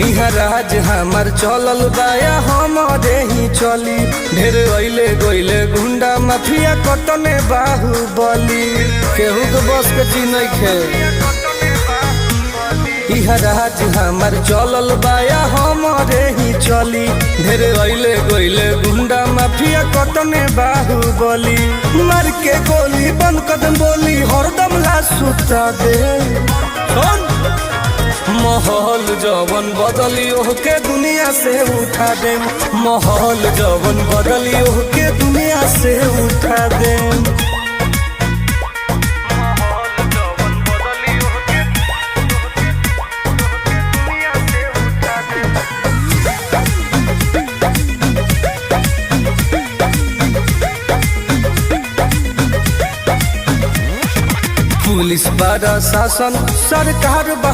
इहा राज हमार चलल बाया हमारे ही चली। ढेर अइले गइले गुंडा माफिया कटने बाहुबली, केहू के बस के चीज नइखे। इहा राज हमार चलल बाया हमारे ही चली। ढेर अइले गइले गुंडा माफिया कटने बाहुबली, मार के गोली बंद कदम बोली हरदम ला सुता दे। माहौल जवन बदली ओहके दुनिया से उठा दे। माहौल जवन बदली ओहके दुनिया से उठा दे। पुलिस प्रशासन सरकार बा